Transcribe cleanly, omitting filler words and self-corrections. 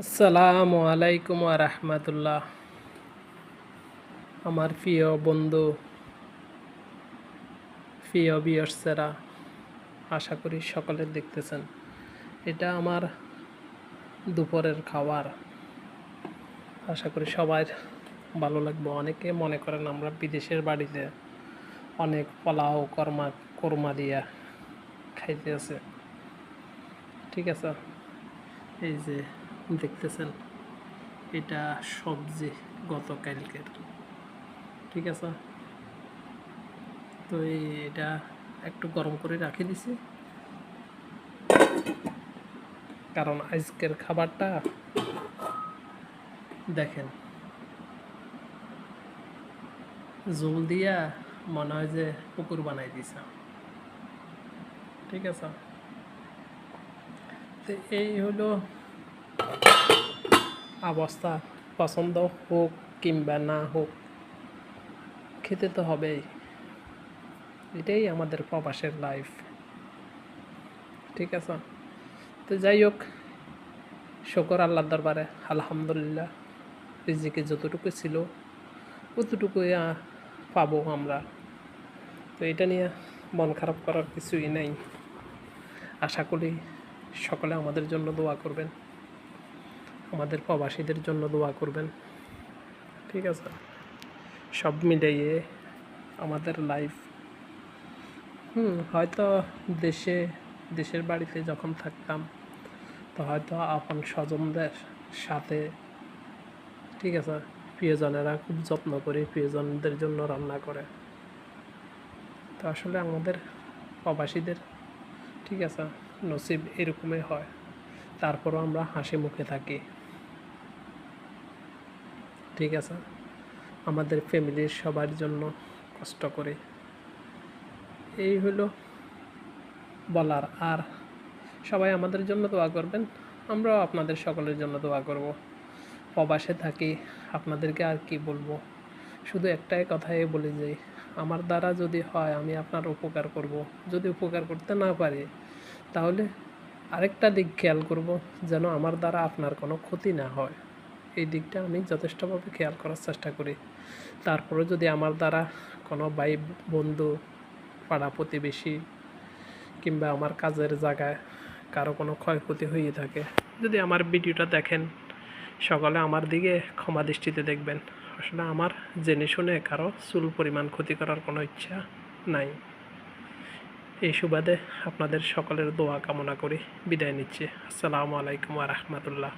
আসসালামু আলাইকুম ওয়া রাহমাতুল্লাহ। আমার প্রিয় বন্ধু, প্রিয় ভিউয়ার্সেরা, আশা করি সকলে দেখতেছেন। এটা আমার দুপুরের খাবার। আশা করি সবার ভালো লাগবে। অনেকে মনে করেন আমরা বিদেশের বাড়িতে অনেক পোলাও কোরমা দিয়া খাইতে আছে। ঠিক আছে, এই যে দেখতেছেন, এটা সবজি গতকালকের। ঠিক আছে, তো এটা একটু গরম করে রাখি দিছি, কারণ আজকের খাবারটা দেখেন, জল দিয়া মনে হয় যে পুকুর বানাই দিছে। ঠিক আছে, তো এই হলো অবস্থা। পছন্দ হোক কিংবা না হোক, খেতে তো হবেই। এটাই আমাদের প্রবাসের লাইফ। ঠিক আছে, তো যাই হোক, শুকর আল্লাহর দরবারে, আলহামদুলিল্লাহ। রিজিকে যতটুকু ছিল ততটুকুই পাবো আমরা। তো এটা নিয়ে মন খারাপ করার কিছুই নাই। আশা করি সকলে আমাদের জন্য দোয়া করবেন, আমাদের প্রবাসীদের জন্য দোয়া করবেন। ঠিক আছে, সব মিলিয়ে আমাদের লাইফ হয়তো দেশের বাড়িতে যখন থাকতাম, তো হয়তো আপন স্বজনদের সাথে, ঠিক আছে, প্রিয়জনেরা খুব যত্ন করে প্রিয়জনদের জন্য রান্না করে। তো আসলে আমাদের প্রবাসীদের, ঠিক আছে, নসিব এরকমই হয়। তারপরও আমরা হাসি মুখে থাকি। ঠিক আছে, আমাদের ফ্যামিলির সবার জন্য কষ্ট করে। এই হলো বলার। আর সবাই আমাদের জন্য দোয়া করবেন, আমরাও আপনাদের সকলের জন্য দোয়া করব। প্রবাসে থাকি, আপনাদেরকে আর কি বলবো, শুধু একটাই কথাই বলে যাই, আমার দ্বারা যদি হয় আমি আপনার উপকার করব। যদি উপকার করতে না পারি, তাহলে আরেকটা দিক খেয়াল করব, যেন আমার দ্বারা আপনার কোনো ক্ষতি না হয়। এই দিকটা আমি যথেষ্টভাবে খেয়াল করার চেষ্টা করি। তারপরে যদি আমার দ্বারা কোনো ভাই বন্ধু, পাড়া প্রতিবেশী কিংবা আমার কাজের জায়গায় কারো কোনো ক্ষয়ক্ষতি হয়ে থাকে, যদি আমার ভিডিওটা দেখেন, সকলে আমার দিকে ক্ষমা দৃষ্টিতে দেখবেন। আসলে আমার জেনে শুনে কারো চুল পরিমাণ ক্ষতি করার কোনো ইচ্ছা নাই। এই সুবাদে আপনাদের সকলের দোয়া কামনা করি বিদায় নিচ্ছি। আসসালামু আলাইকুম ওয়া রাহমাতুল্লাহ।